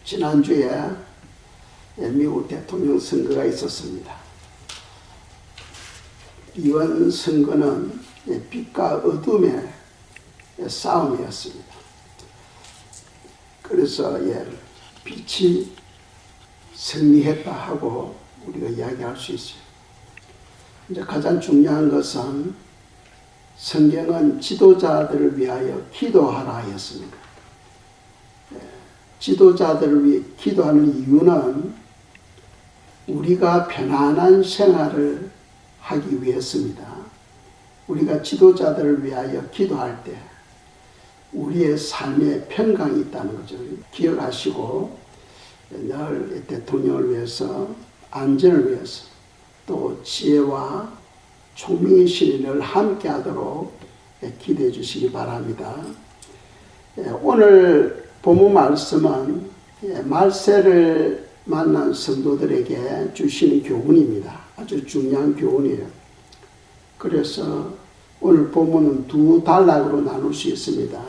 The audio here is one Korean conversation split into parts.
지난주에 미국 대통령 선거가 있었습니다. 이번 선거는 빛과 어둠의 싸움이었습니다. 그래서 빛이 승리했다 하고 우리가 이야기할 수 있어요. 이제 가장 중요한 것은 성경은 지도자들을 위하여 기도하라 하였습니다. 지도자들을 위해 기도하는 이유는 우리가 편안한 생활을 하기 위해서입니다. 우리가 지도자들을 위하여 기도할 때 우리의 삶에 평강이 있다는 거죠. 기억하시고 늘 대통령을 위해서, 안전을 위해서, 또 지혜와 총명의 신이 늘 함께 하도록 기도해 주시기 바랍니다. 오늘 본문 말씀은 말세를 만난 성도들에게 주시는 교훈입니다. 아주 중요한 교훈이에요. 그래서 오늘 본문은 두 단락으로 나눌 수 있습니다.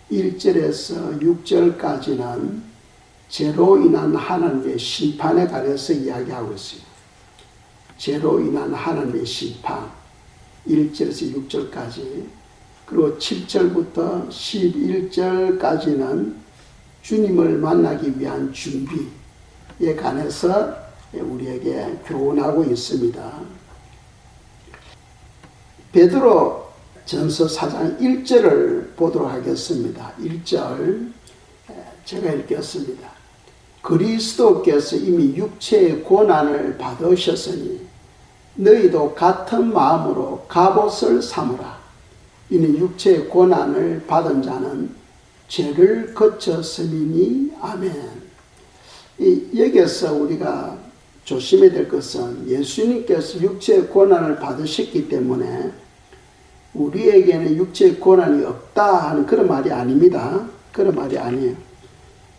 1절에서 6절까지는 죄로 인한 하나님의 심판에 관해서 이야기하고 있어요. 죄로 인한 하나님의 심판, 1절에서 6절까지, 그리고 7절부터 11절까지는 주님을 만나기 위한 준비에 관해서 우리에게 교훈하고 있습니다. 베드로 전서 4장 1절을 보도록 하겠습니다. 1절 제가 읽겠습니다. 그리스도께서 이미 육체의 고난을 받으셨으니 너희도 같은 마음으로 갑옷을 삼으라. 이는 육체의 고난을 받은 자는 죄를 거쳤음이니. 아멘. 여기에서 우리가 조심해야 될 것은 예수님께서 육체의 고난을 받으셨기 때문에 우리에게는 육체의 고난이 없다 하는 그런 말이 아닙니다. 그런 말이 아니에요.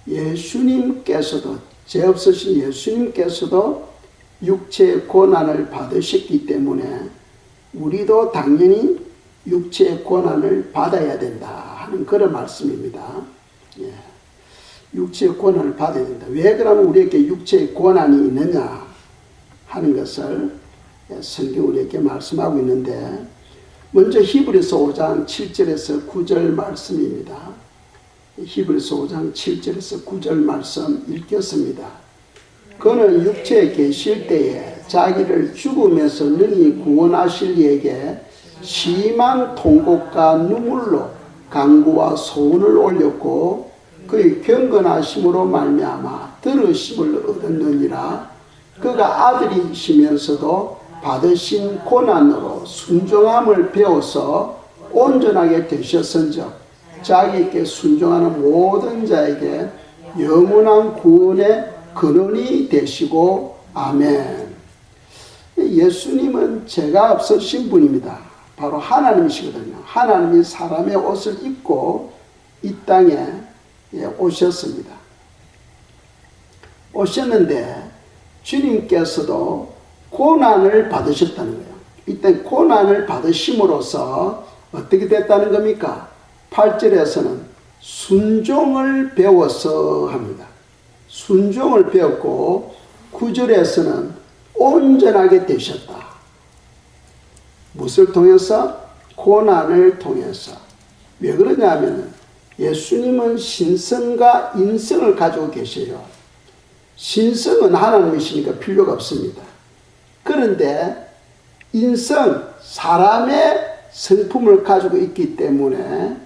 예수님께서도, 죄 없으신 예수님께서도 육체의 고난을 받으셨기 때문에 우리도 당연히 육체의 고난을 받아야 된다 하는 그런 말씀입니다. 육체의 고난을 받아야 된다. 왜 그러면 우리에게 육체의 고난이 있느냐 하는 것을 성경 우리에게 말씀하고 있는데, 먼저 히브리서 5장 7절에서 9절 말씀입니다. 히브리서 5장 7절에서 9절 말씀 읽겠습니다. 그는 육체에 계실 때에 자기를 죽음에서 능히 구원하실 이에게 심한 통곡과 눈물로 간구와 소원을 올렸고 그의 경건하심으로 말미암아 들으심을 얻었느니라. 그가 아들이시면서도 받으신 고난으로 순종함을 배워서 온전하게 되셨은즉 자기에게 순종하는 모든 자에게 영원한 구원의 근원이 되시고. 아멘. 예수님은 죄가 없으신 분입니다. 바로 하나님이시거든요. 하나님이 사람의 옷을 입고 이 땅에 오셨습니다. 오셨는데 주님께서도 고난을 받으셨다는 거예요. 이때 고난을 받으심으로써 어떻게 됐다는 겁니까? 8절에서는 순종을 배워서 합니다. 순종을 배웠고 9절에서는 온전하게 되셨다. 무엇을 통해서? 고난을 통해서. 왜 그러냐면 예수님은 신성과 인성을 가지고 계셔요. 신성은 하나님이시니까 필요가 없습니다. 그런데 인성, 사람의 성품을 가지고 있기 때문에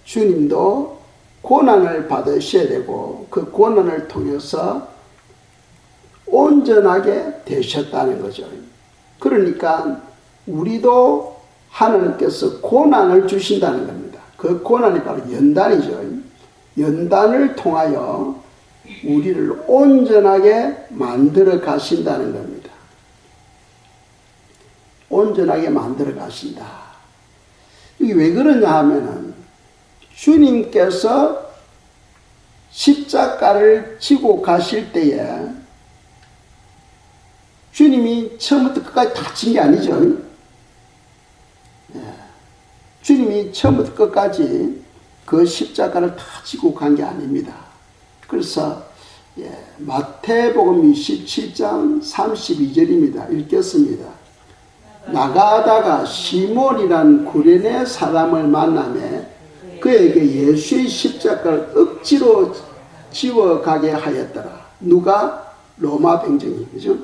주님도 고난을 받으셔야 되고 그 고난을 통해서 온전하게 되셨다는 거죠. 그러니까 우리도 하나님께서 고난을 주신다는 겁니다. 그 고난이 바로 연단이죠. 연단을 통하여 우리를 온전하게 만들어 가신다는 겁니다. 온전하게 만들어 가신다. 이게 왜 그러냐 하면은 주님께서 십자가를 지고 가실 때에 주님이 처음부터 끝까지 다 진 게 아니죠. 주님이 처음부터 끝까지 그 십자가를 다 지고 간 게 아닙니다. 그래서 마태복음 27장 32절입니다. 읽겠습니다. 나가다가 시몬이란 구레네 사람을 만나매 그에게 예수의 십자가를 억지로 지워가게 하였더라. 누가? 로마 병정이, 그죠?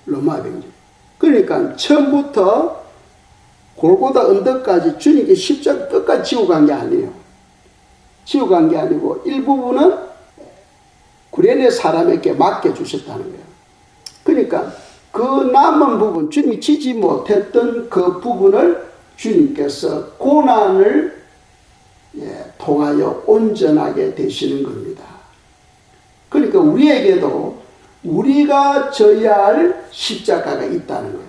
로마 병정. 그러니까 처음부터 골고다 언덕까지 주님께 십자가 끝까지 지워간 게 아니에요. 지워간 게 아니고 일부분은 구레네 사람에게 맡겨주셨다는 거예요. 그러니까 그 남은 부분, 주님이 지지 못했던 그 부분을 주님께서 고난을 통하여 온전하게 되시는 겁니다. 그러니까 우리에게도 우리가 져야 할 십자가가 있다는 거예요.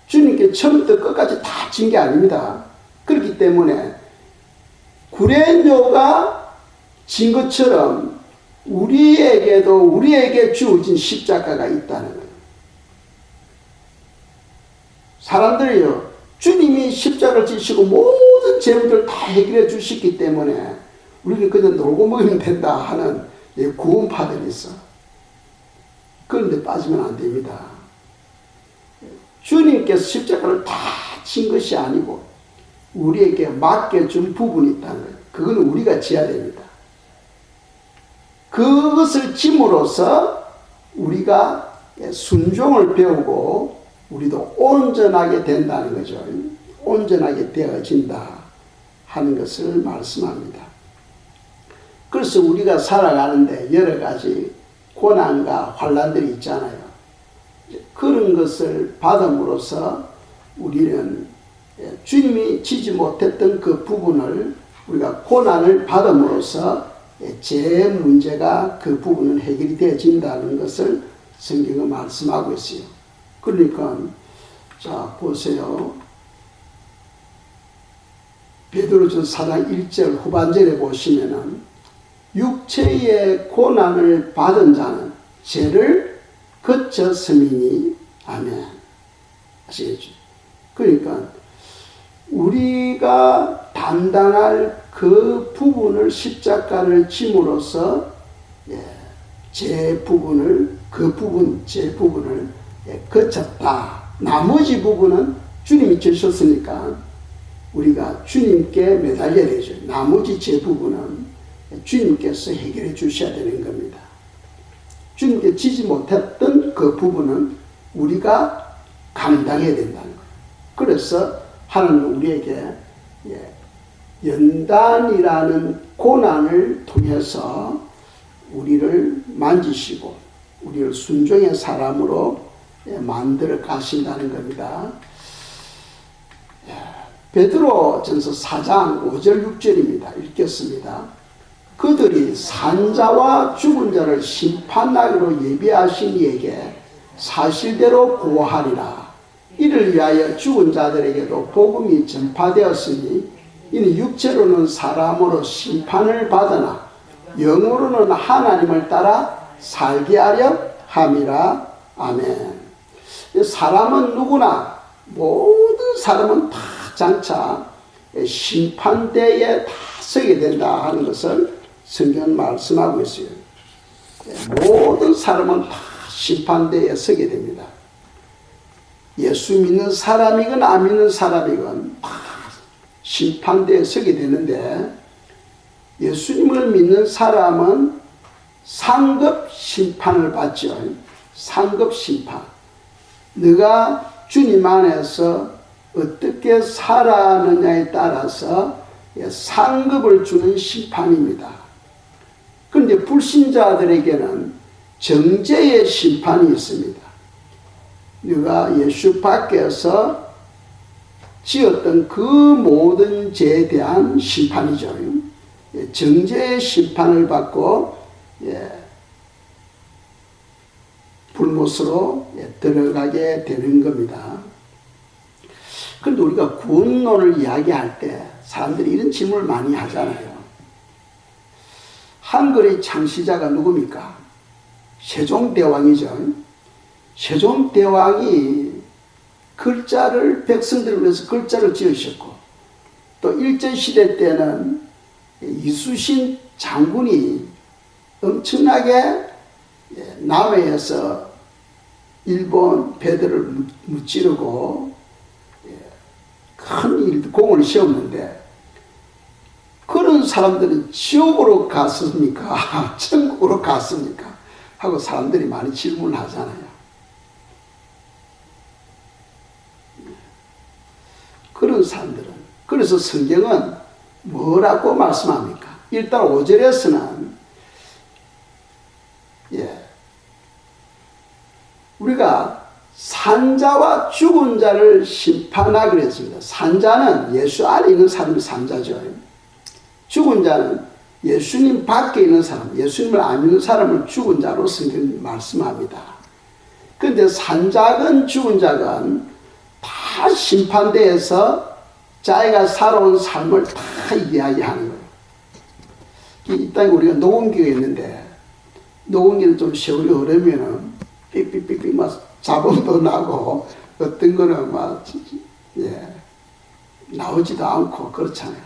주님께 처음부터 끝까지 다 진 게 아닙니다. 그렇기 때문에 구레뇨가 진 것처럼 우리에게 주어진 십자가가 있다는 거예요. 사람들이요, 주님이 십자가를 지시고 모든 죄물을 다 해결해 주셨기 때문에 우리는 그냥 놀고 먹으면 된다 하는 구원파들이 있어. 그런데 빠지면 안 됩니다. 주님께서 십자가를 다 진 것이 아니고 우리에게 맡겨준 부분이 있다는 거예요. 그건 우리가 지어야 됩니다. 그것을 짐으로써 우리가 순종을 배우고 우리도 온전하게 된다는 거죠. 온전하게 되어진다 하는 것을 말씀합니다. 그래서 우리가 살아가는데 여러 가지 고난과 환난들이 있잖아요. 그런 것을 받음으로써 우리는 주님이 지지 못했던 그 부분을 우리가 고난을 받음으로써 제 문제가 그 부분은 해결이 되어진다는 것을 성경은 말씀하고 있어요. 그러니까 자 보세요. 베드로전서 4장 1절 후반절에 보시면은 육체의 고난을 받은 자는 죄를 거쳤음이니 아멘. 아시겠죠? 그러니까 우리가 담당할 그 부분을 십자가를 짐으로써 제 부분을 제 부분을 거쳤다. 나머지 부분은 주님이 지셨으니까 우리가 주님께 매달려야 되죠. 나머지 제 부분은 주님께서 해결해 주셔야 되는 겁니다. 주님께 지지 못했던 그 부분은 우리가 감당해야 된다는 거예요. 그래서 하나님은 우리에게 연단이라는 고난을 통해서 우리를 만지시고 우리를 순종의 사람으로 만들어 가신다는 겁니다. 베드로전서 4장 5절 6절입니다. 읽겠습니다. 그들이 산자와 죽은 자를 심판하기로 예비하신 이에게 사실대로 고하리라. 이를 위하여 죽은 자들에게도 복음이 전파되었으니 이는 육체로는 사람으로 심판을 받으나 영으로는 하나님을 따라 살게 하려 함이라. 아멘. 사람은 누구나 모든 사람은 다 장차 심판대에 다 서게 된다 하는 것을 성경은 말씀하고 있어요. 모든 사람은 다 심판대에 서게 됩니다. 예수 믿는 사람이건 안 믿는 사람이건 다 심판대에 서게 되는데 예수님을 믿는 사람은 상급 심판을 받죠. 상급 심판. 네가 주님 안에서 어떻게 살아느냐에 따라서 상급을 주는 심판입니다. 그런데 불신자들에게는 정죄의 심판이 있습니다. 네가 예수 밖에서 지었던 그 모든 죄에 대한 심판이죠. 정죄의 심판을 받고 불못으로 들어가게 되는 겁니다. 그런데 우리가 구원론을 이야기할 때 사람들이 이런 질문을 많이 하잖아요. 한글의 창시자가 누굽니까? 세종대왕이죠. 세종대왕이 글자를 백성들을 위해서 글자를 지으셨고 또 일제시대 때는 이순신 장군이 엄청나게 남해에서 일본 배들을 무찌르고 큰 공을 세웠는데 그런 사람들은 지옥으로 갔습니까? 천국으로 갔습니까? 하고 사람들이 많이 질문하잖아요. 그런 사람들은 그래서 성경은 뭐라고 말씀합니까? 일단 5절에서는 우리가 산자와 죽은 자를 심판하기로 했습니다. 산자는 예수 안에 있는 사람이 산자죠. 죽은 자는 예수님 밖에 있는 사람, 예수님을 안 믿는 사람을 죽은 자로 성경이 말씀합니다. 그런데 산자건 죽은 자건 다 심판대에서 자기가 살아온 삶을 다 이야기하는 거예요. 이 땅에 우리가 녹음기가 있는데 녹음기는 좀 세월이 오르면은 삑삑삑삑 막 잡음도 나고 어떤 거는 막 나오지도 않고 그렇잖아요.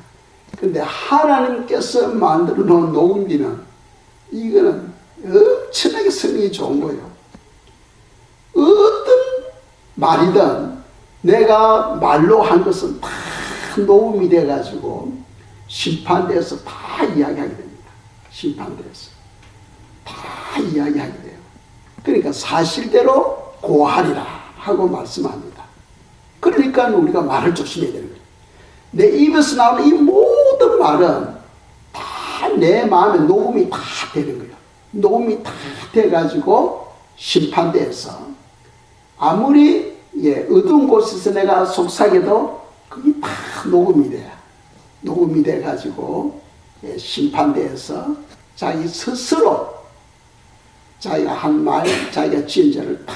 근데 하나님께서 만들어 놓은 녹음기는 이거는 엄청나게 성능이 좋은 거예요. 어떤 말이든 내가 말로 한 것은 다 녹음이 돼가지고 심판대에서 다 이야기하게 됩니다. 심판대에서 다 이야기하게 돼요. 그러니까 사실대로 고하리라 하고 말씀합니다. 그러니까 우리가 말을 조심해야 되는 거예요. 내 입에서 나오는 이 모든 말은 다 내 마음에 녹음이 다 되는 거예요. 녹음이 다 돼가지고 심판대에서 아무리 어두운 곳에서 내가 속삭여도 그게 다 녹음이 돼요. 녹음이 돼가지고 심판대에서 자기 스스로 자기가 한 말, 자기가 지은 죄를 다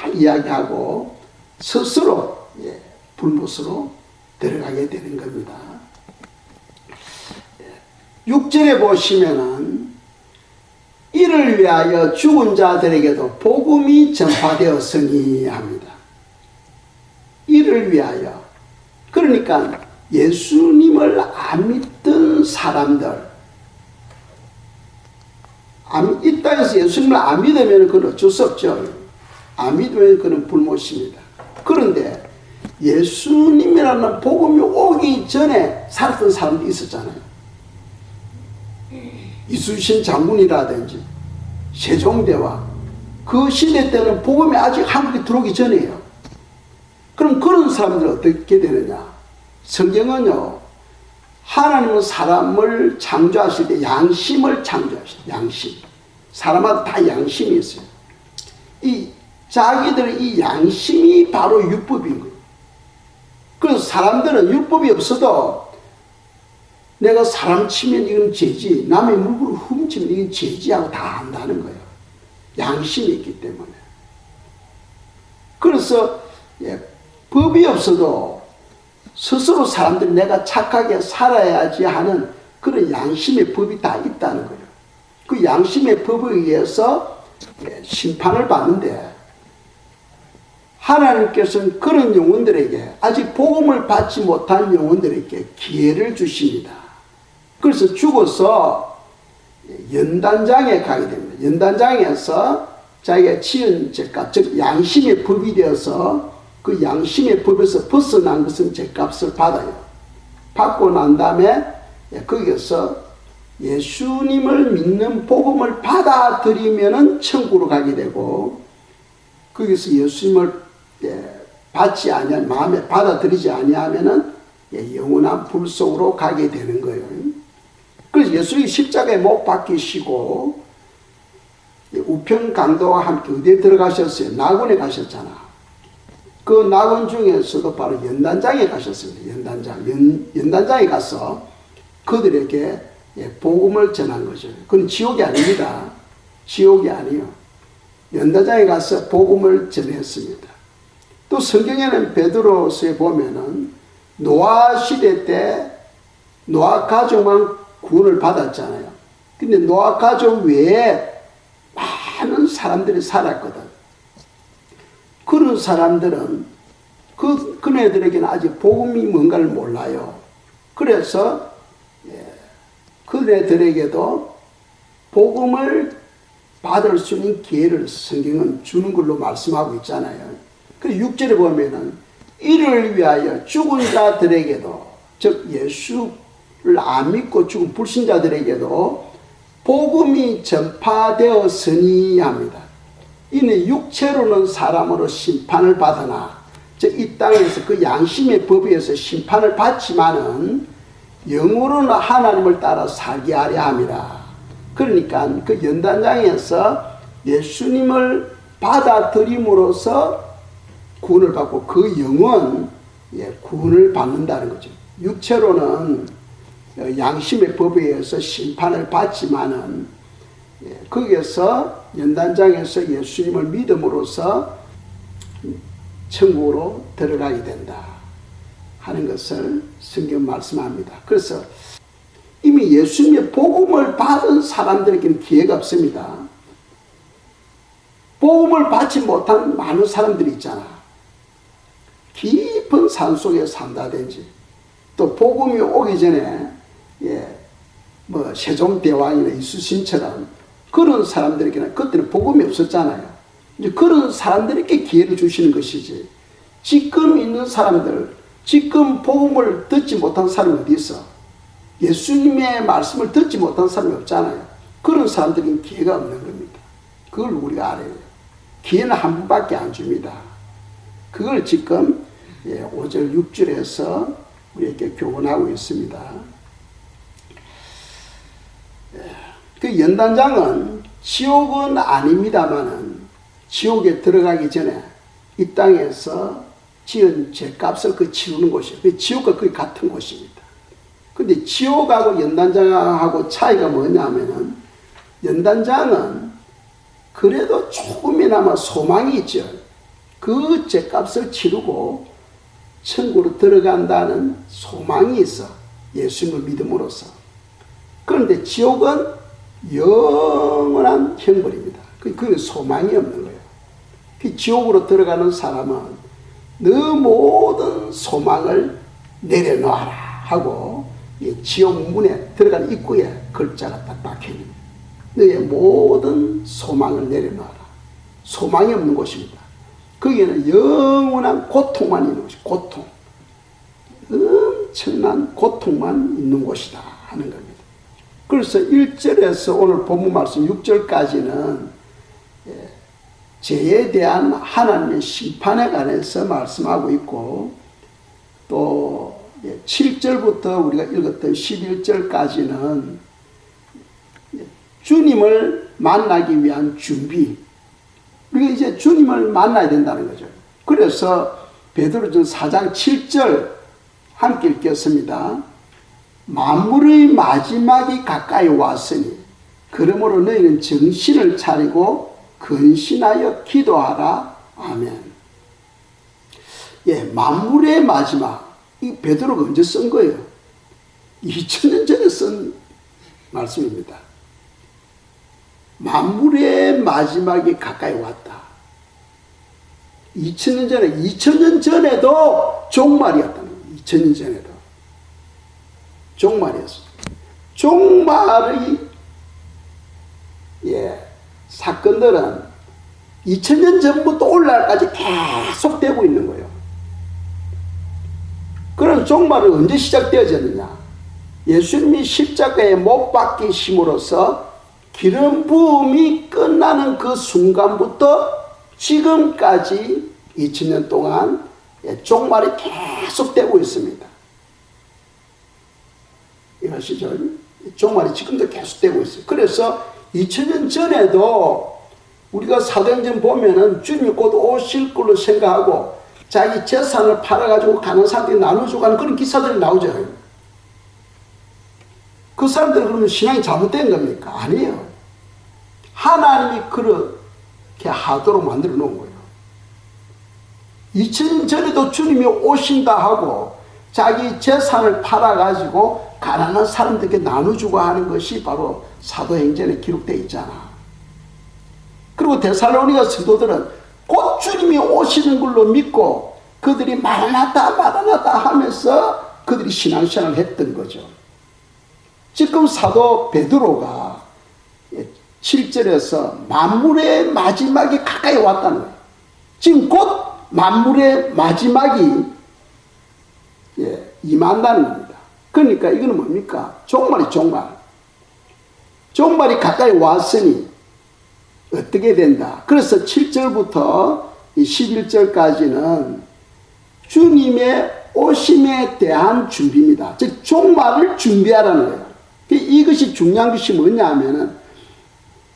이야기하고 스스로 불못으로 들어가게 되는 겁니다. 6절에 보시면은 이를 위하여 죽은 자들에게도 복음이 전파되었으니 합니다. 이를 위하여. 그러니까 예수님을 안 믿던 사람들, 이 땅에서 예수님을 안 믿으면 그건 어쩔 수 없죠. 안 믿으면 그건 불못입니다. 그런데 예수님이라는 복음이 오기 전에 살았던 사람도 있었잖아요. 이순신 장군이라든지 세종대왕, 그 시대 때는 복음이 아직 한국에 들어오기 전이에요. 그럼 그런 사람들은 어떻게 되느냐? 성경은요, 하나님은 사람을 창조하실 때 양심을 창조하셨어요. 양심. 사람마다 다 양심이 있어요. 자기들의 이 양심이 바로 율법인 거예요. 그래서 사람들은 율법이 없어도 내가 사람 치면 이건 죄지, 남의 물건을 훔치면 이건 죄지하고 다 안다는 거예요. 양심이 있기 때문에. 그래서 법이 없어도 스스로 사람들이 내가 착하게 살아야지 하는 그런 양심의 법이 다 있다는 거예요. 그 양심의 법에 의해서 심판을 받는데 하나님께서는 그런 영혼들에게 아직 복음을 받지 못한 영혼들에게 기회를 주십니다. 그래서 죽어서 연단장에 가게 됩니다. 연단장에서 자기가 지은 죄값, 즉 양심의 법이 되어서 그 양심의 법에서 벗어난 것은 죄값을 받아요. 받고 난 다음에 거기서 예수님을 믿는 복음을 받아들이면은 천국으로 가게 되고, 거기서 예수님을 받지 아니하면, 마음에 받아들이지 아니하면은 영원한 불 속으로 가게 되는 거예요. 그래서 예수님이 십자가에 못 박히시고 우편 강도와 함께 어디에 들어가셨어요? 낙원에 가셨잖아. 그 낙원 중에서도 바로 연단장에 가셨습니다. 연단장에 가서 그들에게 복음을 전한 거죠. 그건 지옥이 아닙니다. 지옥이 아니요. 연단장에 가서 복음을 전했습니다. 또 성경에는 베드로서에 보면은 노아 시대 때 노아 가족만 구원을 받았잖아요. 근데 노아 가족 외에 많은 사람들이 살았거든. 그런 사람들은 그네들에게는 아직 복음이 뭔가를 몰라요. 그래서 그네들에게도 복음을 받을 수 있는 기회를 성경은 주는 걸로 말씀하고 있잖아요. 그리고 6절에 보면은 이를 위하여 죽은 자들에게도, 즉 예수를 안 믿고 죽은 불신자들에게도 복음이 전파되었으니 합니다. 이는 육체로는 사람으로 심판을 받으나, 즉 이 땅에서 그 양심의 법에 의해서 심판을 받지만은 영으로는 하나님을 따라 살게 하려 함이라. 그러니까 그 연단장에서 예수님을 받아들임으로써 구원을 받고 그 영은 구원을 받는다는 거죠. 육체로는 양심의 법에 의해서 심판을 받지만은 거기에서 연단장에서 예수님을 믿음으로써 천국으로 들어가게 된다 하는 것을 성경 말씀합니다. 그래서 이미 예수님의 복음을 받은 사람들에게는 기회가 없습니다. 복음을 받지 못한 많은 사람들이 있잖아. 깊은 산속에 산다든지 또 복음이 오기 전에 세종대왕이나 이수신처럼 그런 사람들에게는 그때는 복음이 없었잖아요. 이제 그런 사람들에게 기회를 주시는 것이지, 지금 있는 사람들, 지금 복음을 듣지 못한 사람이 어디 있어? 예수님의 말씀을 듣지 못한 사람이 없잖아요. 그런 사람들에게는 기회가 없는 겁니다. 그걸 우리가 알아요. 기회는 한 번밖에 안 줍니다. 그걸 지금 5절 6절에서 우리에게 교훈하고 있습니다. 그 연단장은 지옥은 아닙니다만은 지옥에 들어가기 전에 이 땅에서 지은 죄값을 치르는 곳이에요. 지옥과 거의 같은 곳입니다. 근데 지옥하고 연단장하고 차이가 뭐냐면은 연단장은 그래도 조금이나마 소망이 있죠. 그 죄값을 치르고 천국으로 들어간다는 소망이 있어. 예수님을 믿음으로써. 그런데 지옥은 영원한 형벌입니다. 그게 소망이 없는 거예요. 그 지옥으로 들어가는 사람은 너 모든 소망을 내려놓아라 하고 지옥 문에 들어가는 입구에 글자가 딱 박혀있는 거예요. 너의 모든 소망을 내려놓아라. 소망이 없는 곳입니다. 거기에는 영원한 고통만 있는 곳이에요. 고통. 엄청난 고통만 있는 곳이다 하는 겁니다. 그래서 1절에서 오늘 본문 말씀 6절까지는 죄에 대한 하나님의 심판에 관해서 말씀하고 있고, 또 7절부터 우리가 읽었던 11절까지는 주님을 만나기 위한 준비, 우리가 이제 주님을 만나야 된다는 거죠. 그래서 베드로전 4장 7절 함께 읽겠습니다. 만물의 마지막이 가까이 왔으니 그러므로 너희는 정신을 차리고 근신하여 기도하라. 아멘. 만물의 마지막, 이 베드로가 언제 쓴 거예요? 2000년 전에 쓴 말씀입니다. 만물의 마지막이 가까이 왔다. 2000년 전에도 종말이었다는 거예요. 2000년 전에도 종말이었어요. 종말의 사건들은 2000년 전부터 오늘날까지 계속되고 있는 거예요. 그럼 종말은 언제 시작되어졌느냐? 예수님이 십자가에 못 박히심으로써 기름 부음이 끝나는 그 순간부터 지금까지 2000년 동안 종말이 계속되고 있습니다. 이해하시죠? 종말이 지금도 계속되고 있어요. 그래서 2000년 전에도 우리가 사도행전 보면은 주님이 곧 오실 걸로 생각하고 자기 재산을 팔아가지고 가는 사람들이 나눠주고 하는 그런 기사들이 나오죠. 그 사람들은 그러면 신앙이 잘못된 겁니까? 아니에요. 하나님이 그렇게 하도록 만들어 놓은 거예요. 2000년 전에도 주님이 오신다 하고 자기 재산을 팔아가지고 가난한 사람들에게 나눠주고 하는 것이 바로 사도행전에 기록되어 있잖아. 그리고 데살로니가 성도들은 곧 주님이 오시는 걸로 믿고 그들이 마라나타 하면서 그들이 신앙생활을 했던 거죠. 지금 사도 베드로가 7절에서 만물의 마지막이 가까이 왔다는 거예요. 지금 곧 만물의 마지막이 임한다는 겁니다. 그러니까 이거는 뭡니까? 종말이 종말. 종말이 가까이 왔으니 어떻게 된다? 그래서 7절부터 11절까지는 주님의 오심에 대한 준비입니다. 즉 종말을 준비하라는 거예요. 이것이 중요한 것이 뭐냐 하면은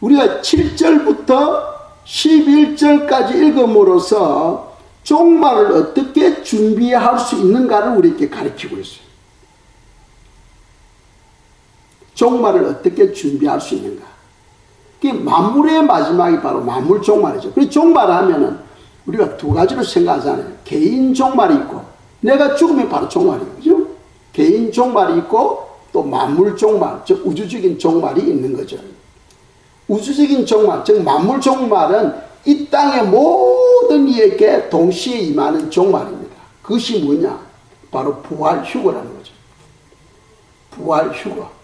우리가 7절부터 11절까지 읽음으로써 종말을 어떻게 준비할 수 있는가를 우리에게 가르치고 있어요. 종말을 어떻게 준비할 수 있는가. 만물의 마지막이 바로 만물 종말이죠. 그래서 종말하면은 우리가 두 가지로 생각하잖아요. 개인 종말이 있고, 내가 죽으면 바로 종말이에요. 그죠? 개인 종말이 있고, 또 만물 종말, 즉 우주적인 종말이 있는 거죠. 우주적인 종말, 즉 만물 종말은 이 땅의 모든 이에게 동시에 임하는 종말입니다. 그것이 뭐냐? 바로 부활 휴거라는 거죠. 부활 휴거.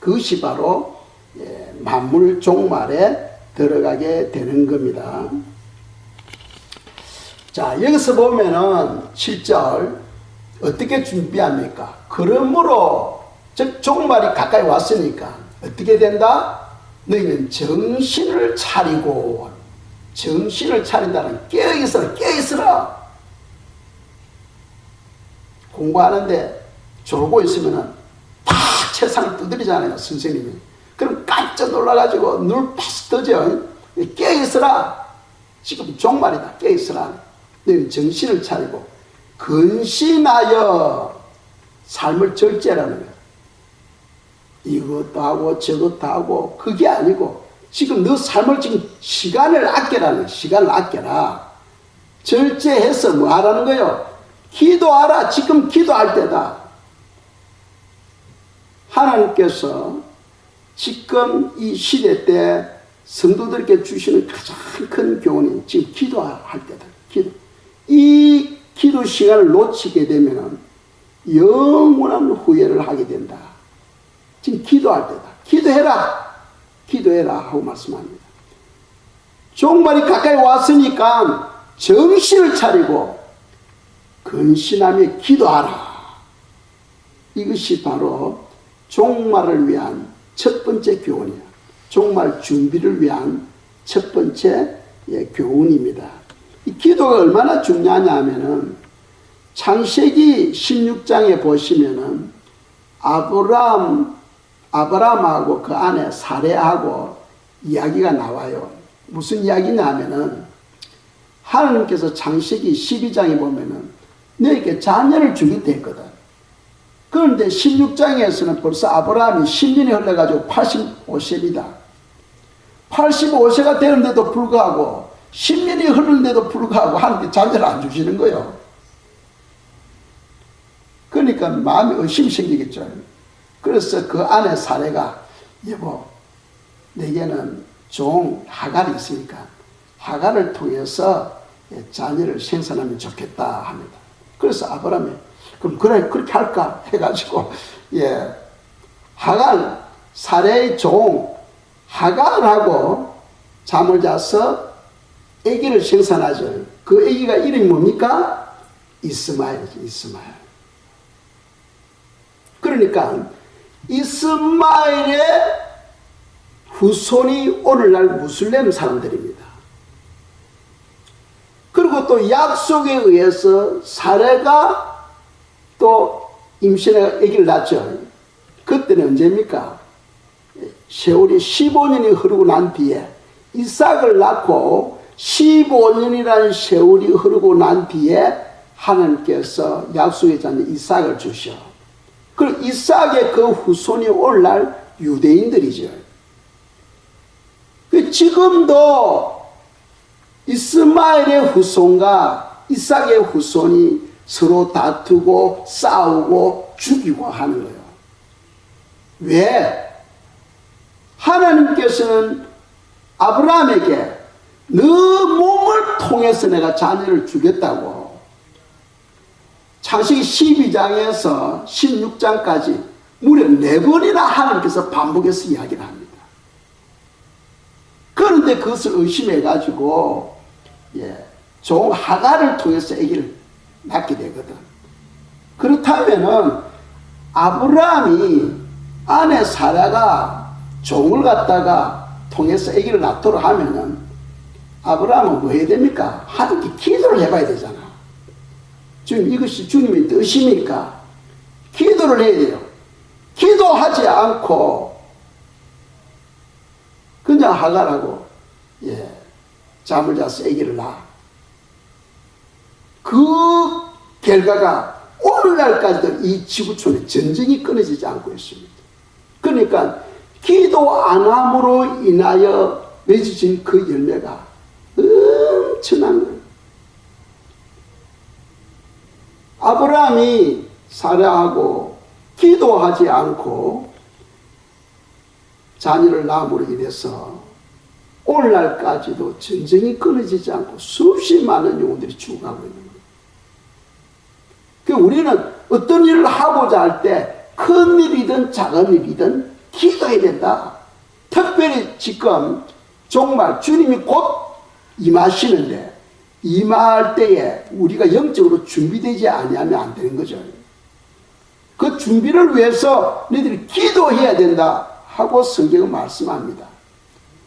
그것이 바로 만물 종말에 들어가게 되는 겁니다. 자, 여기서 보면은 7절 어떻게 준비합니까? 그러므로 즉 종말이 가까이 왔으니까 어떻게 된다? 너희는 정신을 차리고, 정신을 차린다는 깨어있어라, 깨어있어라. 공부하는데 졸고 있으면은 다 책상을 두드리잖아요, 선생님이. 그럼 깜짝 놀라가지고 눈을 파스 뜨죠. 깨어있어라. 지금 종말이다. 깨어있어라. 너희는 정신을 차리고 근신하여 삶을 절제라는 거예요. 이것도 하고 저것도 하고 그게 아니고 지금 너 삶을 지금 시간을 아껴라는 거예요. 시간을 아껴라. 절제해서 뭐 하라는 거예요? 기도하라. 지금 기도할 때다. 하나님께서 지금 이 시대 때 성도들에게 주시는 가장 큰 교훈이 지금 기도할 때다. 기도. 이 기도 시간을 놓치게 되면 영원한 후회를 하게 된다. 지금 기도할 때다. 기도해라. 기도해라 하고 말씀합니다. 종말이 가까이 왔으니까 정신을 차리고 근신하며 기도하라. 이것이 바로 종말을 위한 첫 번째 교훈이야. 종말 준비를 위한 첫 번째 교훈입니다. 이 기도가 얼마나 중요하냐 하면은 창세기 16장에 보시면은 아브라함하고 그 아내 사레하고 이야기가 나와요. 무슨 이야기냐 하면은 하나님께서 창세기 12장에 보면은 너에게 자녀를 주겠다 했거든. 그런데 16장에서는 벌써 아브라함이 10년이 흘러가지고 85세입니다. 85세가 되는데도 불구하고 10년이 흐르는데도 불구하고 하나님께 자녀를 안 주시는 거예요. 그러니까 마음이 의심이 생기겠죠. 그래서 그 아내 사례가 여보 내게는 종 하갈이 있으니까 하갈을 통해서 자녀를 생산하면 좋겠다 합니다. 그래서 아브라함이 그럼 그래 그렇게 할까 해가지고 하갈 사례의 종 하갈하고 잠을 자서 아기를 생산하죠. 그 아기가 이름이 뭡니까? 이스마엘이죠. 이스마엘. 그러니까 이스마엘의 후손이 오늘날 무슬림 사람들입니다. 그리고 또 약속에 의해서 사례가 또 임신해 아기를 낳죠. 그때는 언제입니까? 세월이 15년이 흐르고 난 뒤에 이삭을 낳고 15년이라는 세월이 흐르고 난 뒤에 하나님께서 약속의 자녀 이삭을 주셔. 그리고 이삭의 그 후손이 오늘날 유대인들이죠. 지금도 이스마엘의 후손과 이삭의 후손이 서로 다투고 싸우고 죽이고 하는 거예요. 왜? 하나님께서는 아브라함에게 너 몸을 통해서 내가 자녀를 주겠다고 창세기 12장에서 16장까지 무려 4번이나 하나님께서 반복해서 이야기를 합니다. 그런데 그것을 의심해가지고 종 하갈을 통해서 아기를 낳게 되거든. 그렇다면은 아브라함이 아내 사라가 종을 갖다가 통해서 아기를 낳도록 하면은 아브라함은 뭐 해야 됩니까? 하나님께 기도를 해봐야 되잖아. 주님, 이것이 주님의 뜻입니까? 기도를 해야 돼요. 기도하지 않고 그냥 하갈하고 잠을 자서 아기를 낳아. 그 결과가 오늘날까지도 이 지구촌에 전쟁이 끊어지지 않고 있습니다. 그러니까 기도 안 함으로 인하여 맺어진 그 열매가 엄청난 거예요. 아브라함이 사라하고 기도하지 않고 자녀를 낳음으로 인해서 오늘날까지도 전쟁이 끊어지지 않고 수없이 많은 영혼들이 죽어가고 있는 거예요. 우리는 어떤 일을 하고자 할 때 큰 일이든 작은 일이든 기도해야 된다. 특별히 지금 정말 주님이 곧 임하시는데 임할 때에 우리가 영적으로 준비되지 아니하면 안 되는 거죠. 그 준비를 위해서 너희들이 기도해야 된다 하고 성경은 말씀합니다.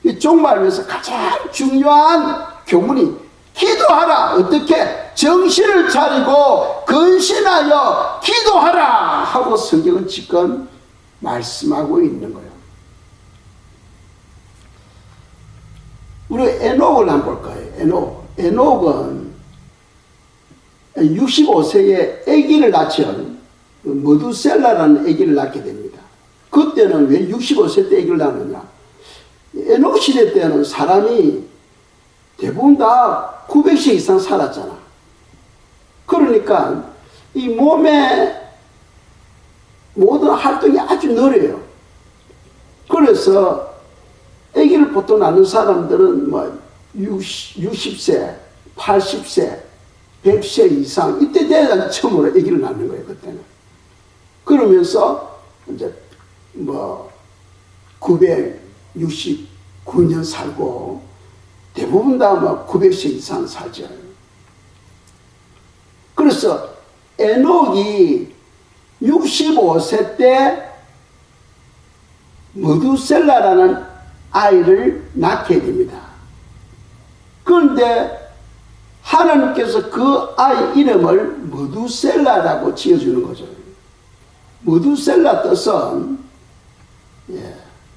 이 종말에서 가장 중요한 교훈이 기도하라. 어떻게? 정신을 차리고 근신하여 기도하라 하고 성경은 지금 말씀하고 있는 거예요. 우리 에녹을 한번 볼까요? 에녹은 65세에 아기를 낳죠. 머두셀라라는 아기를 낳게 됩니다. 그때는 왜 65세 때 아기를 낳느냐? 에녹 시대 때는 사람이 대부분 다 900세 이상 살았잖아. 그러니까 이 몸의 모든 활동이 아주 느려요. 그래서 아기를 보통 낳는 사람들은 뭐 60세, 80세, 100세 이상 이때 돼야 처음으로 아기를 낳는 거예요. 그때는. 그러면서 이제 뭐 969년 살고 대부분 다 뭐 900세 이상 살죠. 그래서 에녹이 65세 때 머두셀라라는 아이를 낳게 됩니다. 그런데 하나님께서 그 아이 이름을 머두셀라라고 지어주는 거죠. 머두셀라 뜻은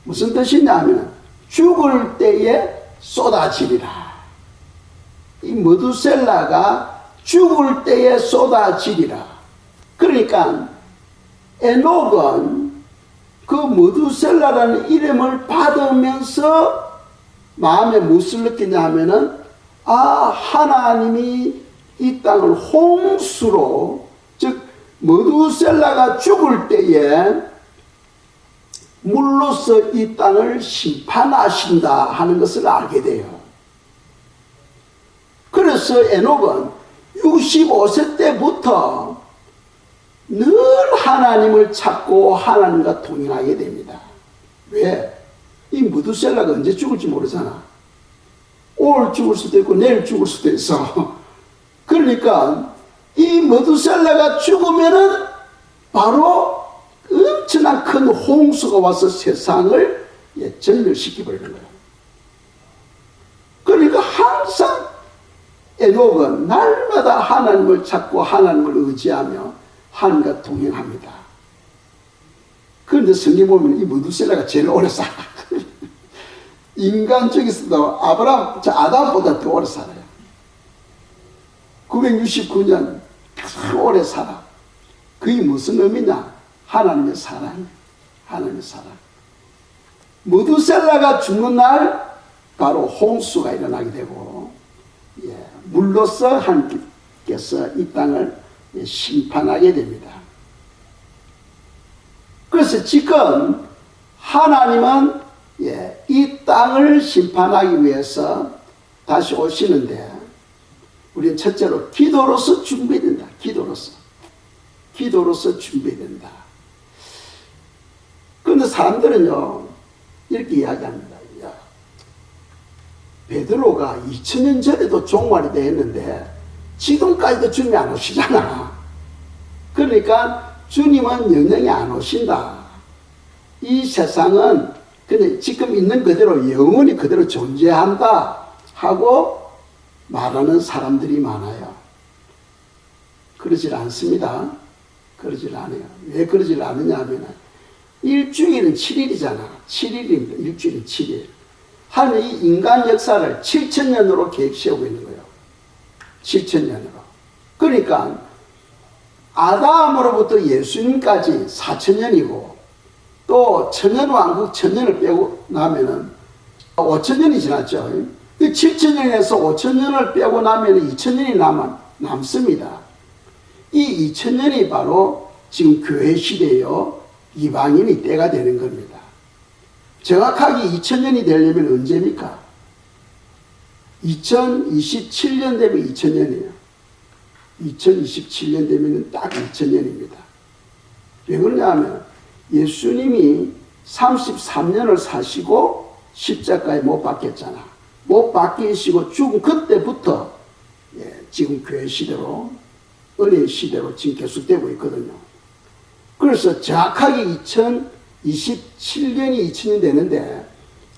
무슨 뜻이냐 하면 죽을 때에 쏟아지리라. 이 머두셀라가 죽을 때에 쏟아지리라. 그러니까 에녹은 그 머두셀라라는 이름을 받으면서 마음에 무엇을 느끼냐 하면은 하나님이 이 땅을 홍수로, 즉 머두셀라가 죽을 때에 물로서 이 땅을 심판하신다 하는 것을 알게 돼요. 그래서 에녹은 65세 때부터 늘 하나님을 찾고 하나님과 동행하게 됩니다. 왜? 이 머두셀라가 언제 죽을지 모르잖아. 오늘 죽을 수도 있고 내일 죽을 수도 있어. 그러니까 이 머두셀라가 죽으면은 바로 엄청난 큰 홍수가 와서 세상을 전멸시켜버리는 거예요. 그러니까 항상 에녹은 날마다 하나님을 찾고 하나님을 의지하며 하나님과 동행합니다. 그런데 성경 보면 이 머두셀라가 제일 오래 살아. 인간 중에서도 아담보다 더 오래 살아요. 969년 더 오래 살아. 그게 무슨 의미냐? 하나님의 사랑. 하나님의 사랑. 머두셀라가 죽는 날 바로 홍수가 일어나게 되고 물로서 하나님께서 이 땅을 심판하게 됩니다. 그래서 지금 하나님은 이 땅을 심판하기 위해서 다시 오시는데 우리는 첫째로 기도로서 준비된다. 기도로서 준비된다. 그런데 사람들은요 이렇게 이야기합니다. 베드로가 2000년 전에도 종말이 되었는데 지금까지도 주님이 안 오시잖아. 그러니까 주님은 영영이 안 오신다. 이 세상은 그냥 지금 있는 그대로 영원히 그대로 존재한다 하고 말하는 사람들이 많아요. 그러질 않습니다. 그러질 않아요. 왜 그러질 않느냐 하면 일주일은 7일이잖아. 7일입니다. 일주일은 7일. 하나님이 인간 역사를 7000년으로 계획 세우고 있는 거예요. 7000년으로. 그러니까 아담으로부터 예수님까지 4000년이고 또 천년왕국 1000년을 빼고 나면은 5000년이 지났죠. 7000년에서 5000년을 빼고 나면 2000년이 남습니다. 이 2000년이 바로 지금 교회 시대요 이방인이 때가 되는 겁니다. 정확하게 2000년이 되려면 언제입니까? 2027년 되면 2000년이에요. 2027년 되면 딱 2000년입니다. 왜 그러냐 하면 예수님이 33년을 사시고 십자가에 못 박혔잖아. 못 박히시고 죽은 그때부터 지금 교회 시대로 은혜의 시대로 지금 계속되고 있거든요. 그래서 정확하게 2027년이 2000년 되는데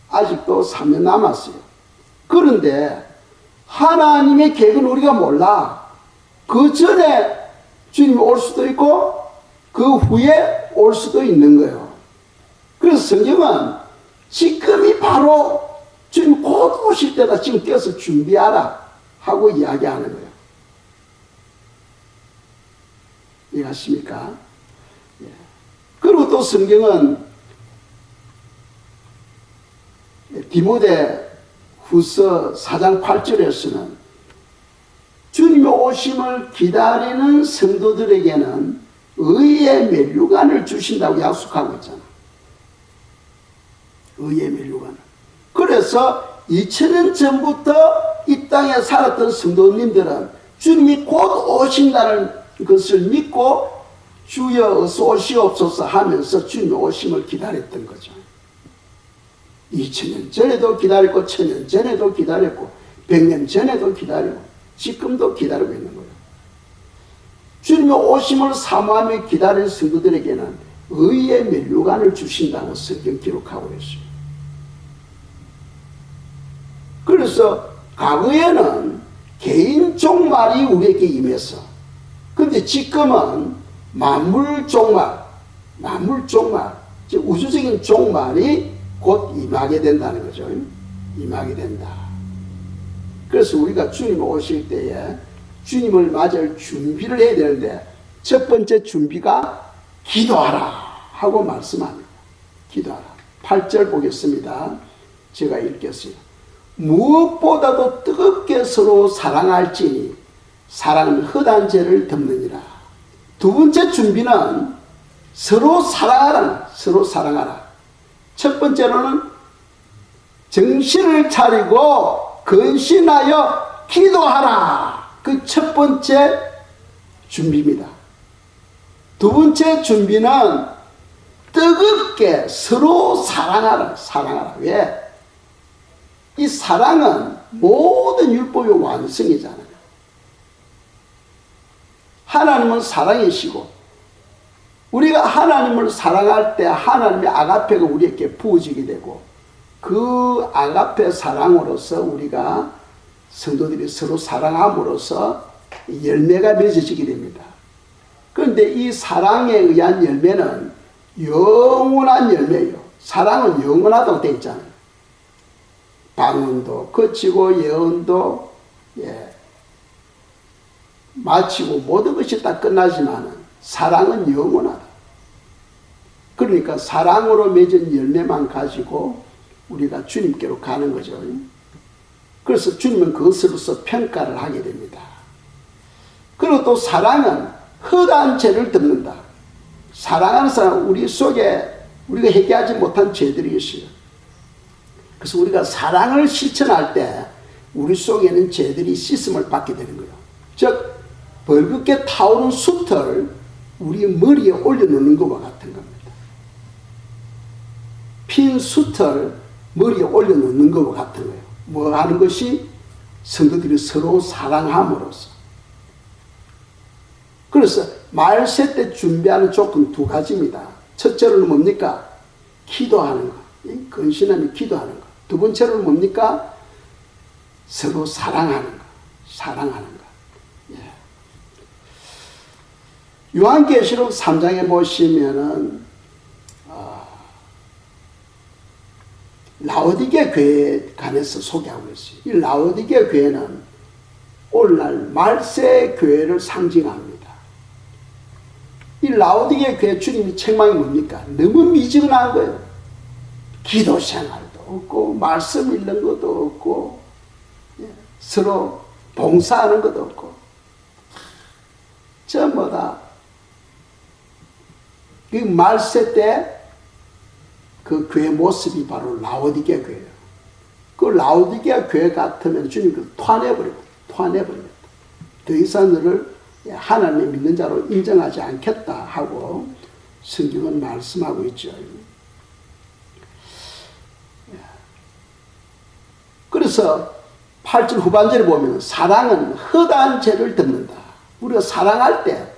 아직도 3년 남았어요. 그런데 하나님의 계획은 우리가 몰라. 그 전에 주님이 올 수도 있고 그 후에 올 수도 있는 거예요. 그래서 성경은 지금이 바로 주님 곧 오실 때다. 지금 깨어서 준비하라 하고 이야기하는 거예요. 이해하십니까? 예. 그리고 또 성경은 디모데 후서 4장 8절에서는 주님의 오심을 기다리는 성도들에게는 의의 면류관을 주신다고 약속하고 있잖아. 의의 면류관을. 그래서 2000년 전부터 이 땅에 살았던 성도님들은 주님이 곧 오신다는 것을 믿고 주여 어서 오시옵소서 하면서 주님의 오심을 기다렸던 거죠. 2000년 전에도 기다렸고 1000년 전에도 기다렸고 100년 전에도 기다리고 지금도 기다리고 있는 거예요. 주님의 오심을 사모하며 기다리는 성도들에게는 의의 면류관을 주신다고 성경 기록하고 있어요. 그래서 과거에는 개인 종말이 우리에게 임해서 근데 지금은 만물 종말, 우주적인 종말이 곧 임하게 된다는 거죠. 임하게 된다. 그래서 우리가 주님 오실 때에 주님을 맞을 준비를 해야 되는데 첫 번째 준비가 기도하라 하고 말씀합니다. 기도하라. 8절 보겠습니다. 제가 읽겠어요. 무엇보다도 뜨겁게 서로 사랑할지니 사랑은 헛한 죄를 덮느니라. 두 번째 준비는 서로 사랑하라. 첫 번째로는 정신을 차리고 근신하여 기도하라. 그 첫 번째 준비입니다. 두 번째 준비는 뜨겁게 서로 사랑하라. 왜? 이 사랑은 모든 율법의 완성이잖아요. 하나님은 사랑이시고 우리가 하나님을 사랑할 때 하나님의 아가페가 우리에게 부어지게 되고 그 아가페 사랑으로서 우리가 성도들이 서로 사랑함으로써 열매가 맺어지게 됩니다. 그런데 이 사랑에 의한 열매는 영원한 열매예요. 사랑은 영원하다고 되어 있잖아요. 방언도 거치고 예언도 마치고 모든 것이 다 끝나지만 사랑은 영원하다. 그러니까 사랑으로 맺은 열매만 가지고 우리가 주님께로 가는 거죠. 그래서 주님은 그것으로서 평가를 하게 됩니다. 그리고 또 사랑은 헛한 죄를 덮는다. 사랑하는 사람 우리 속에 우리가 해결하지 못한 죄들이 있어요. 그래서 우리가 사랑을 실천할 때 우리 속에는 죄들이 씻음을 받게 되는 거예요. 즉 벌겋게 타오른 숯을 우리 머리에 올려놓는 것과 같은 겁니다. 핀 숯을 머리에 올려놓는 것과 같은 거예요. 뭐 하는 것이 성도들이 서로 사랑함으로써. 그래서 말세 때 준비하는 조건 두 가지입니다. 첫째로는 뭡니까? 기도하는 것. 근신하며 기도하는 것. 두 번째로는 뭡니까? 서로 사랑하는 것. 사랑하는 것. 예. 요한계시록 3장에 보시면은 라오디게 교회에 관해서 소개하고 있어요. 이 라오디게 교회는 오늘날 말세 교회를 상징합니다. 이 라오디게 교회 주님이 책망이 뭡니까? 너무 미지근한 거예요. 기도 생활도 없고 말씀 읽는 것도 없고 서로 봉사하는 것도 없고 전부 다 그 말세 때 그 교회 모습이 바로 라오디게 교회예요. 그 라오디게 교회 같으면 주님께서 토해버립니다. 더 이상 너를 하나님의 믿는 자로 인정하지 않겠다 하고 성경은 말씀하고 있죠. 그래서 8절 후반절에 보면 사랑은 허다한 죄를 덮는다. 우리가 사랑할 때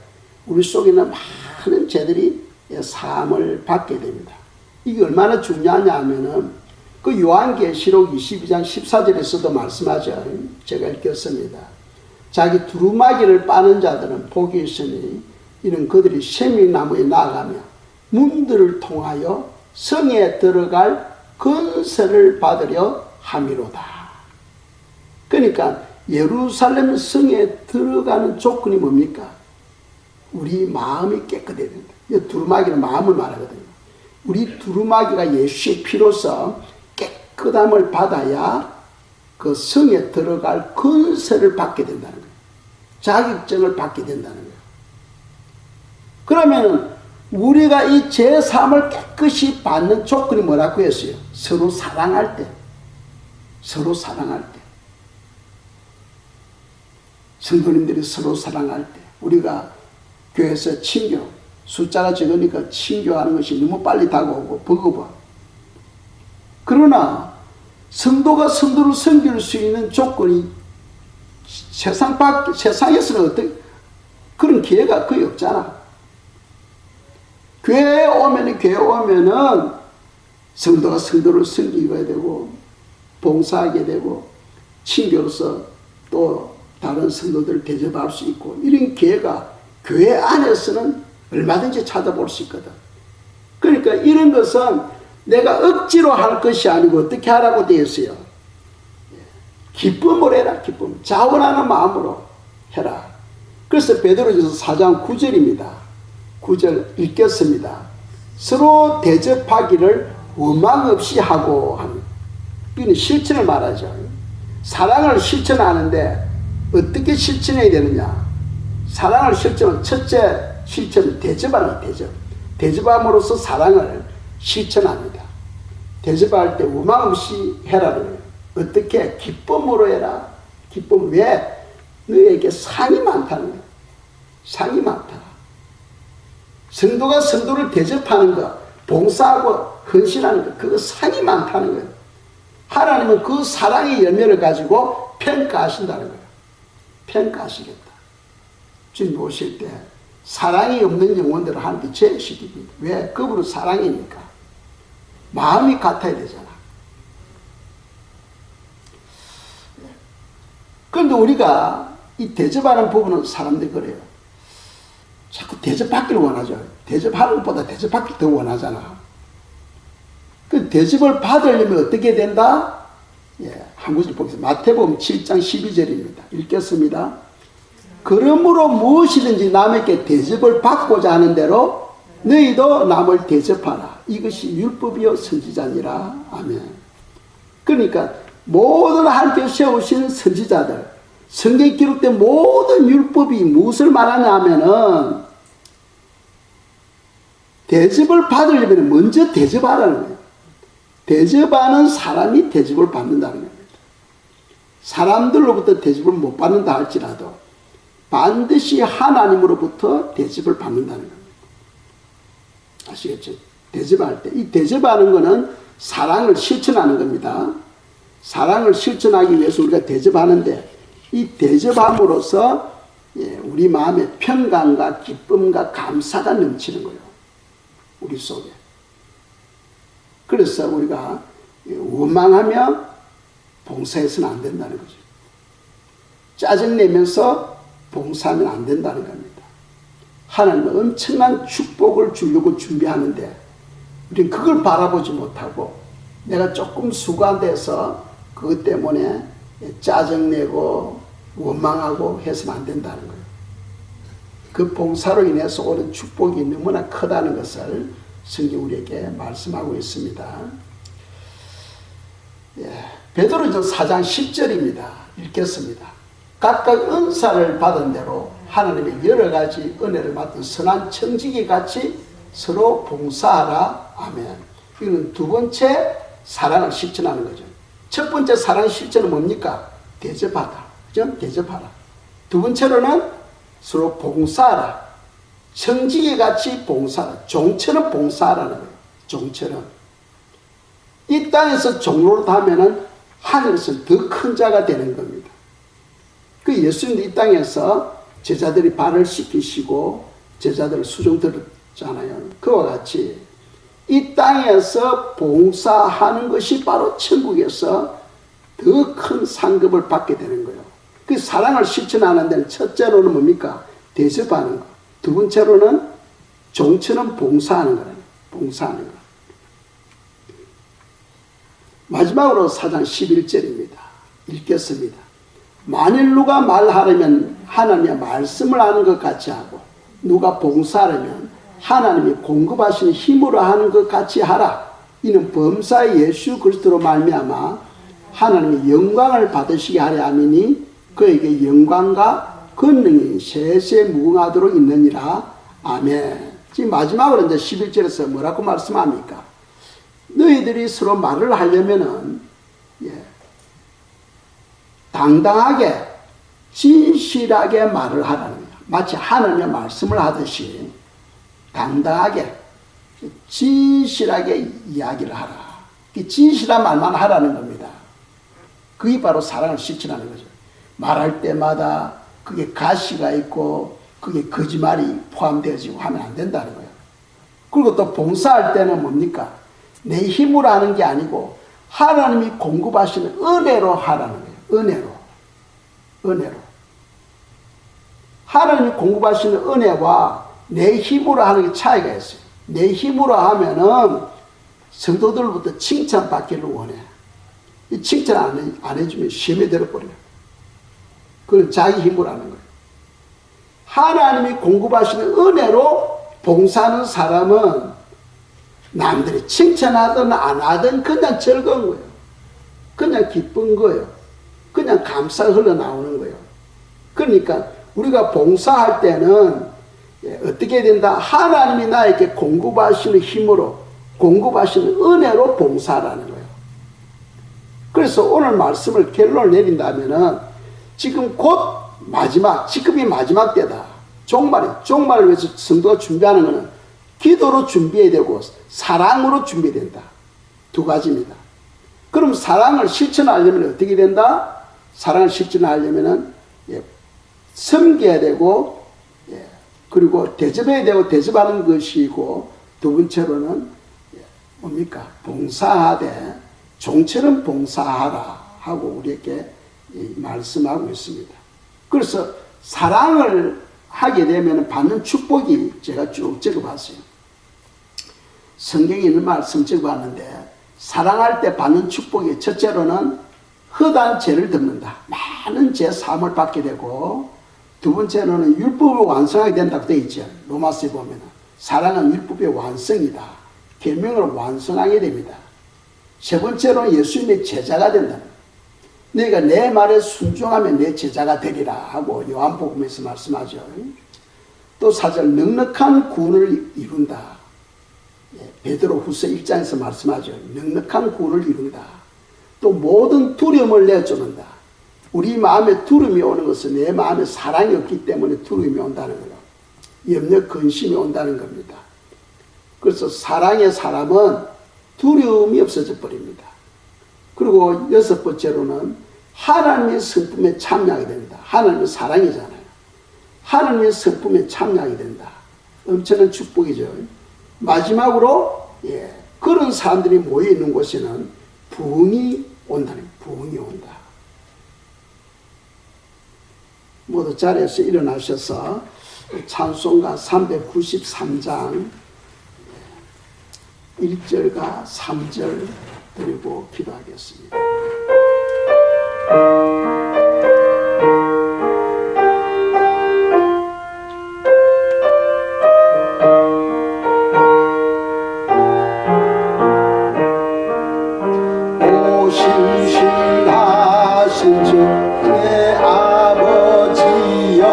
우리 속에는 많은 죄들이 사함을 받게 됩니다. 이게 얼마나 중요하냐 하면은 그 요한계시록 22장 14절에서도 말씀하죠. 제가 읽겠습니다. 자기 두루마기를 빠는 자들은 복이 있으니 이는 그들이 생명나무에 나아가며 문들을 통하여 성에 들어갈 건설을 받으려 함이로다. 그러니까 예루살렘 성에 들어가는 조건이 뭡니까? 우리 마음이 깨끗해야 된다. 두루마기는 마음을 말하거든요. 우리 두루마기가 예수의 피로서 깨끗함을 받아야 그 성에 들어갈 건설을 받게 된다는 거예요. 자격증을 받게 된다는 거예요. 그러면 우리가 이 제3을 깨끗이 받는 조건이 뭐라고 했어요? 서로 사랑할 때. 서로 사랑할 때. 성도님들이 서로 사랑할 때. 우리가 교회에서 친교, 숫자가 적으니까 친교하는 것이 너무 빨리 다가오고 버거워. 그러나 성도가 성도를 섬길 수 있는 조건이 세상에서는 어떤 그런 기회가 거의 없잖아. 교회에 오면은 성도가 성도를 섬기게 되고 봉사하게 되고 친교로서 또 다른 성도들을 대접할 수 있고 이런 기회가 교회 안에서는 얼마든지 찾아볼 수 있거든. 그러니까 이런 것은 내가 억지로 할 것이 아니고 어떻게 하라고 되어 있어요? 기쁨으로 해라. 기쁨. 자원하는 마음으로 해라. 그래서 베드로전서 4장 9절입니다. 9절 읽겠습니다. 서로 대접하기를 원망 없이 하고 합니다. 이는 실천을 말하죠. 사랑을 실천하는데 어떻게 실천해야 되느냐? 사랑을 실천은 첫째 실천은 대접하는 대접. 대접함으로써 사랑을 실천합니다. 대접할 때 원망 없이 해라는 거예요. 어떻게? 기쁨으로 해라. 기쁨. 왜? 너에게 상이 많다는 거예요. 상이 많다. 성도가 성도를 대접하는 것, 봉사하고 헌신하는 것, 그거 상이 많다는 거예요. 하나님은 그 사랑의 열매를 가지고 평가하신다는 거예요. 평가하시겠다. 주님 오실 때 사랑이 없는 영혼들을 하나님께 제시킵니다. 왜? 그분은 사랑이니까. 마음이 같아야 되잖아. 그런데 우리가 이 대접하는 부분은 사람들이 그래요. 자꾸 대접받기를 원하죠. 대접하는 것보다 대접받기 더 원하잖아. 그 대접을 받으려면 어떻게 된다? 한 구절 보겠습니다. 마태복음 7장 12절입니다. 읽겠습니다. 그러므로 무엇이든지 남에게 대접을 받고자 하는 대로 너희도 남을 대접하라. 이것이 율법이요 선지자니라. 아멘. 그러니까 모든 하나님께 세우신 선지자들, 성경에 기록된 모든 율법이 무엇을 말하냐 하면은 대접을 받으려면 먼저 대접하라는 거예요. 대접하는 사람이 대접을 받는다는 겁니다. 사람들로부터 대접을 못 받는다 할지라도 반드시 하나님으로부터 대접을 받는다는 겁니다. 아시겠죠? 대접할 때. 이 대접하는 거는 사랑을 실천하는 겁니다. 사랑을 실천하기 위해서 우리가 대접하는데 이 대접함으로써 우리 마음에 평강과 기쁨과 감사가 넘치는 거예요. 우리 속에. 그래서 우리가 원망하며 봉사해서는 안 된다는 거죠. 짜증내면서 봉사하면 안 된다는 겁니다. 하나님은 엄청난 축복을 주려고 준비하는데 우리는 그걸 바라보지 못하고 내가 조금 수고한데서 그것 때문에 짜증내고 원망하고 해서는 안 된다는 거예요. 그 봉사로 인해서 오는 축복이 너무나 크다는 것을 성경 우리에게 말씀하고 있습니다. 베드로전 4장 10절입니다. 읽겠습니다. 각각 은사를 받은 대로 하나님의 여러 가지 은혜를 맡은 선한 청지기 같이 서로 봉사하라. 아멘. 이건 두 번째 사랑을 실천하는 거죠. 첫 번째 사랑 실천은 뭡니까? 대접하다. 그죠? 대접하라. 두 번째로는 서로 봉사하라. 청지기 같이 봉사하라. 종처럼 봉사하라는 거예요. 종처럼. 이 땅에서 종로를 하면은 하늘에서 더 큰 자가 되는 겁니다. 그 예수님도 이 땅에서 제자들이 발을 씻기시고 제자들을 수종 들었잖아요. 그와 같이 이 땅에서 봉사하는 것이 바로 천국에서 더 큰 상급을 받게 되는 거예요. 그 사랑을 실천하는 데는 첫째로는 뭡니까? 대접하는 거. 두 번째로는 종처럼 봉사하는 거예요. 봉사하는 거. 마지막으로 4장 11절입니다. 읽겠습니다. 만일 누가 말하려면 하나님의 말씀을 하는 것 같이 하고 누가 봉사하려면 하나님이 공급하시는 힘으로 하는 것 같이 하라. 이는 범사의 예수 그리스도로 말미암아 하나님의 영광을 받으시게 하려 함이니 그에게 영광과 권능이 세세 무궁하도록 있느니라. 아멘. 지금 마지막으로 이제 11절에서 뭐라고 말씀합니까? 너희들이 서로 말을 하려면은 당당하게 진실하게 말을 하라는 거예요. 마치 하나님의 말씀을 하듯이 당당하게 진실하게 이야기를 하라. 진실한 말만 하라는 겁니다. 그게 바로 사랑을 실천하는 거죠. 말할 때마다 그게 가시가 있고 그게 거짓말이 포함되어지고 하면 안 된다는 거예요. 그리고 또 봉사할 때는 뭡니까? 내 힘으로 하는 게 아니고 하나님이 공급하시는 은혜로 하라는 거예요. 은혜로. 하나님이 공급하시는 은혜와 내 힘으로 하는 게 차이가 있어요. 내 힘으로 하면은 성도들부터 칭찬받기를 원해. 이 칭찬 안 해주면 시험에 들어버려요. 그건 자기 힘으로 하는 거예요. 하나님이 공급하시는 은혜로 봉사하는 사람은 남들이 칭찬하든 안 하든 그냥 즐거운 거예요. 그냥 기쁜 거예요. 그냥 감사가 흘러나오는 거예요. 그러니까 우리가 봉사할 때는 어떻게 된다? 하나님이 나에게 공급하시는 힘으로 공급하시는 은혜로 봉사하라는 거예요. 그래서 오늘 말씀을 결론을 내린다면은 지금 곧 마지막, 지금이 마지막 때다. 종말을 위해서 성도가 준비하는 것은 기도로 준비해야 되고 사랑으로 준비된다. 두 가지입니다. 그럼 사랑을 실천하려면 어떻게 된다? 사랑을 실천하려면은 섬겨야 되고 그리고 대접해야 되고 대접하는 것이고 두 번째로는 뭡니까? 봉사하되 종처럼 봉사하라 하고 우리에게 말씀하고 있습니다. 그래서 사랑을 하게 되면 받는 축복이 제가 쭉 적어봤어요. 성경에 있는 말씀 적어봤는데 사랑할 때 받는 축복이 첫째로는 허다한 죄를 덮는다. 많은 죄 사함을 받게 되고 두 번째로는 율법을 완성하게 된다고 되어 있죠. 로마서에 보면 사랑은 율법의 완성이다. 계명을 완성하게 됩니다. 세 번째로는 예수님의 제자가 된다. 너희가 내 말에 순종하면 내 제자가 되리라 하고 요한복음에서 말씀하죠. 또 4절 넉넉한 구원을 이룬다. 베드로후서 1장에서 말씀하죠. 넉넉한 구원을 이룬다. 또 모든 두려움을 내쫓는다. 우리 마음에 두려움이 오는 것은 내 마음에 사랑이 없기 때문에 두려움이 온다는 거예요. 염려 근심이 온다는 겁니다. 그래서 사랑의 사람은 두려움이 없어져 버립니다. 그리고 여섯 번째로는 하나님의 성품에 참여하게 됩니다. 하나님의 사랑이잖아요. 하나님의 성품에 참여하게 된다. 엄청난 축복이죠. 마지막으로 그런 사람들이 모여있는 곳에는 부흥이 온다는 부흥이 온다. 모두 자리에서 일어나셔서 찬송가 393장 1절과 3절 드리고 기도하겠습니다. 오신신하신 주 내 아버지여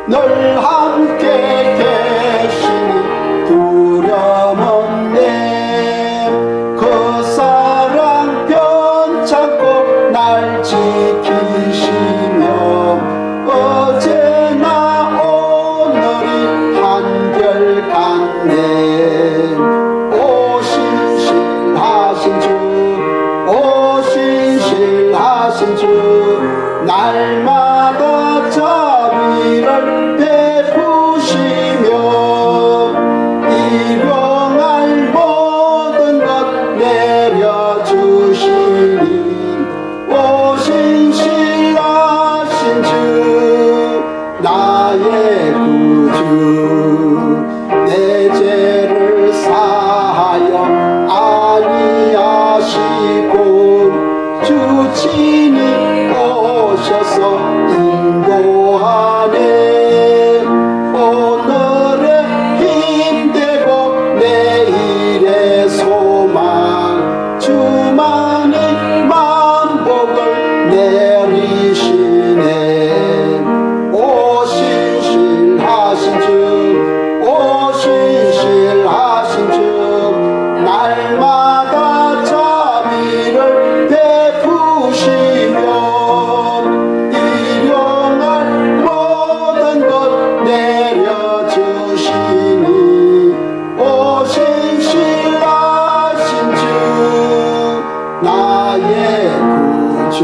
늘 함께 계시니 두려움 없네. 그 사랑 변찮고 날 지키시며 어제나 오늘이 한결같네. 오신신하신 주 오신신하신 주 날마다 자비를 베푸시며 일용할 모든 것 내려주시니 오신신하신 주 나의 구주 내 죄를 사하여 아니하시고 주 친히 오셔서 인도하네. 오늘의 힘되고 내일의 소망 주만이 만복을 내리시네. 오신신하신 주 오신신하신 주 날마다 자비를 베푸시며 일용할 모든 것 내려주시니 오신신하신 주 나의 구주.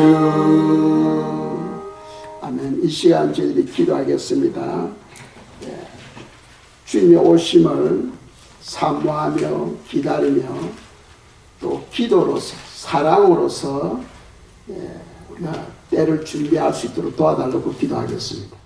아멘. 이 시간 저희들이 기도하겠습니다. 주님의 오심을 사모하며 기다리며 또 기도로서 사랑으로서 우리가 때를 준비할 수 있도록 도와달라고 기도하겠습니다.